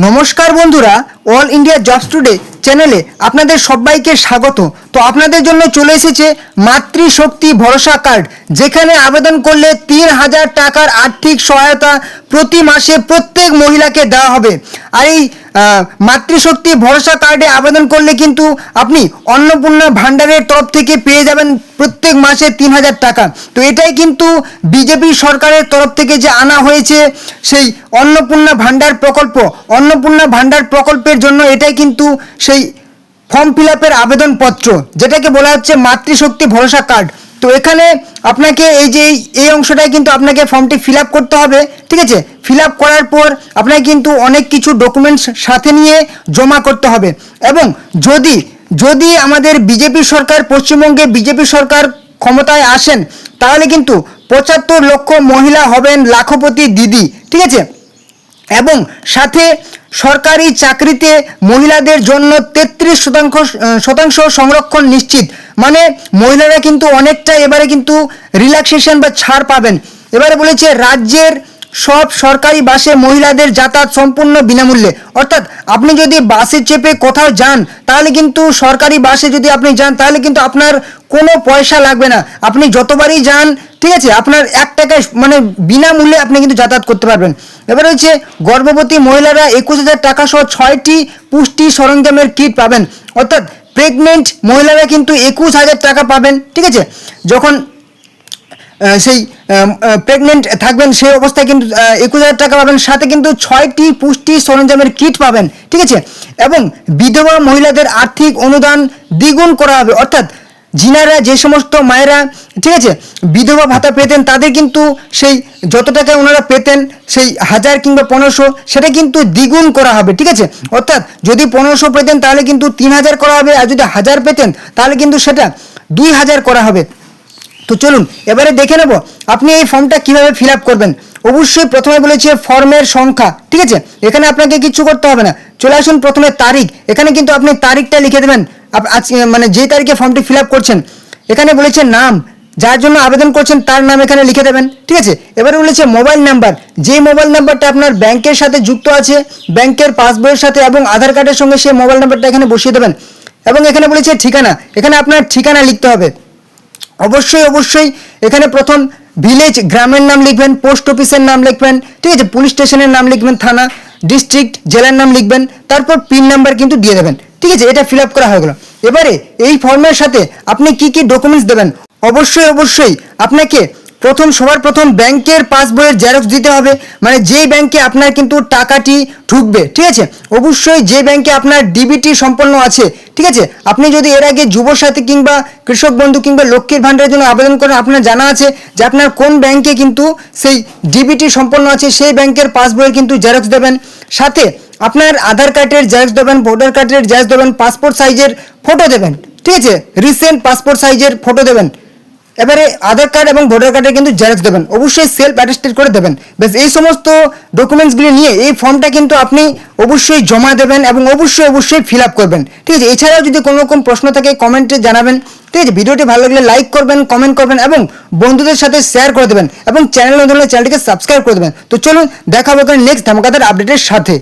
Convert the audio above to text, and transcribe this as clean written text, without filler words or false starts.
নমস্কার বন্ধুরা, all India jobs today চ্যানেলে আপনাদের সবাইকে স্বাগত। তো আপনাদের জন্য চলে এসেছে মাতৃশক্তি ভরসা কার্ড, যেখানে আবেদন করলে ৩,০০০ টাকার আর্থিক সহায়তা প্রতি মাসে প্রত্যেক মহিলাকে দেওয়া হবে। আর এই মাতৃশক্তি ভরসা কার্ডে আবেদন করলে কিন্তু আপনি অন্নপূর্ণা ভাণ্ডারের তরফ থেকে পেয়ে যাবেন প্রত্যেক মাসে ৩,০০০ টাকা। তো এটাই কিন্তু বিজেপি সরকারের তরফ থেকে যে আনা হয়েছে সেই অন্নপূর্ণা ভাণ্ডার প্রকল্প। অন্নপূর্ণা ভাণ্ডার প্রকল্পের জন্য এটাই কিন্তু সেই ফর্ম ফিল আপের আবেদনপত্র, যেটাকে বলা হচ্ছে মাতৃশক্তি ভরসা কার্ড। তো এখানে আপনাকে এই অংশটাই কিন্তু আপনাকে ফর্মটি ফিল আপ করতে হবে, ঠিক আছে। ফিল আপ করার পর আপনাকে কিন্তু অনেক কিছু ডকুমেন্টস সাথে নিয়ে জমা করতে হবে। এবং যদি আমাদের বিজেপি সরকার, পশ্চিমবঙ্গে বিজেপি সরকার ক্ষমতায় আসেন, তাহলে কিন্তু ৭৫ লক্ষ মহিলা হবেন লাখপতি দিদি, ঠিক আছে। এবং সাথে সরকারি চাকরিতে মহিলাদের জন্য ৩৩% সংরক্ষণ নিশ্চিত। মানে মহিলারা কিন্তু অনেকটা এবারে কিন্তু রিল্যাক্সেশন বা ছাড় পাবেন। এবারে বলেছে রাজ্যের সব সরকারি বাসে মহিলাদের যাতায়াত সম্পূর্ণ বিনামূল্যে। অর্থাৎ আপনি যদি বাসে চেপে কোথাও যান, তাহলে কিন্তু সরকারি বাসে যদি আপনি যান, তাহলে কিন্তু আপনার কোনো পয়সা লাগবে না। আপনি যতবারই যান, ঠিক আছে, আপনার ১ টাকায় মানে বিনামূল্যে আপনি কিন্তু যাতায়াত করতে পারবেন। এবার হচ্ছে গর্ভবতী মহিলারা ২১,০০০ টাকা সহ ৬টি পুষ্টি সরঞ্জামের কিট পাবেন। অর্থাৎ প্রেগনেন্ট মহিলারা কিন্তু ২১,০০০ টাকা পাবেন, ঠিক আছে। যখন সেই প্রেগনেন্ট থাকবেন সেই অবস্থায় কিন্তু ২১,০০০ টাকা পাবেন, সাথে কিন্তু ৬টি পুষ্টি সরঞ্জামের কিট পাবেন, ঠিক আছে। এবং বিধবা মহিলাদের আর্থিক অনুদান দ্বিগুণ করা হবে। অর্থাৎ যিনারা, যে সমস্ত মায়েরা, ঠিক আছে, বিধবা ভাতা পেতেন, তাদের কিন্তু সেই যত টাকা ওনারা পেতেন সেই ১,০০০ কিংবা ১৫০০, সেটা কিন্তু দ্বিগুণ করা হবে, ঠিক আছে। অর্থাৎ যদি ১৫০০ পেতেন তাহলে কিন্তু ৩,০০০ করা হবে, আর যদি ১,০০০ পেতেন তাহলে কিন্তু সেটা ২,০০০ করা হবে। তো চলুন এবারে দেখে নেব আপনি এই ফর্মটা কিভাবে ফিল আপ করবেন। অবশ্যই প্রথমে বলেছে ফর্মের সংখ্যা, ঠিক আছে। এখানে আপনাকে কিছু করতে হবে না। চলে আসুন প্রথমে তারিখ। এখানে কিন্তু আপনি তারিখটা লিখে দেবেন, মানে যে তারিখে ফর্মটি ফিল আপ করছেন। এখানে বলেছে নাম, যার জন্য আবেদন করছেন তার নাম এখানে লিখে দেবেন, ঠিক আছে। এবারে বলেছে মোবাইল নাম্বার, যে মোবাইল নাম্বারটা আপনার ব্যাংকের সাথে যুক্ত আছে, ব্যাংকের পাসবইয়ের সাথে এবং আধার কার্ডের সঙ্গে সেই মোবাইল নাম্বারটা এখানে বসিয়ে দেবেন। এবং এখানে বলেছে ঠিকানা, এখানে আপনার ঠিকানা লিখতে হবে। অবশ্যই এখানে প্রথম ভিলেজ, গ্রামের নাম লিখবেন, পোস্ট অফিসের নাম লিখবেন, ঠিক আছে, পুলিশ স্টেশনের নাম লিখবেন, থানা, ডিস্ট্রিক্ট, জেলার নাম লিখবেন, তারপর পিন নাম্বার কিন্তু দিয়ে দেবেন, ঠিক আছে। এটা ফিল আপ করা হয়ে গেল। এবারে এই ফর্মের সাথে আপনি কি কি ডকুমেন্টস দেবেন। অবশ্যই আপনাকে সবার প্রথম ব্যাংকের পাসবইয়ের জেরক্স দিতে হবে। মানে যেই ব্যাংকে আপনার কিন্তু টাকাটি ঢুকবে, ঠিক আছে। অবশ্যই যে ব্যাংকে আপনার ডিবিটি সম্পন্ন আছে, ঠিক আছে। আপনি যদি এর আগে যুবসাথী কিংবা কৃষক বন্ধু কিংবা লক্ষ্মীর ভাণ্ডারের জন্য আবেদন করেন, আপনার জানা আছে যে আপনার কোন ব্যাংকে কিন্তু সেই ডিবিটি সম্পন্ন আছে, সেই ব্যাংকের পাসবইয়ের কিন্তু জেরক্স দেবেন। সাথে আপনার আধার কার্ডের জেরক্স দেবেন, ভোটার কার্ডের জেরক্স দেবেন, পাসপোর্ট সাইজের ফটো দেবেন, ঠিক আছে, রিসেন্ট পাসপোর্ট সাইজের ফটো দেবেন। এবারে আধার কার্ড এবং ভোটার কার্ডের কিন্তু জেরক্স দেবেন, অবশ্যই সেলফ অ্যাটেস্টেড করে দেবেন। বেশ, এই সমস্ত ডকুমেন্টসগুলি নিয়ে এই ফর্মটা কিন্তু আপনি অবশ্যই জমা দেবেন এবং অবশ্যই ফিল আপ করবেন, ঠিক আছে। এছাড়াও যদি কোনো রকম প্রশ্ন থাকে কমেন্টে জানাবেন, ঠিক আছে। ভিডিওটি ভালো লাগলে লাইক করবেন, কমেন্ট করবেন এবং বন্ধুদের সাথে শেয়ার করে দেবেন এবং চ্যানেটিকে সাবস্ক্রাইব করে দেবেন। তো চলুন দেখা হবে নেক্সট ধামাকাদার আপডেটের সাথে।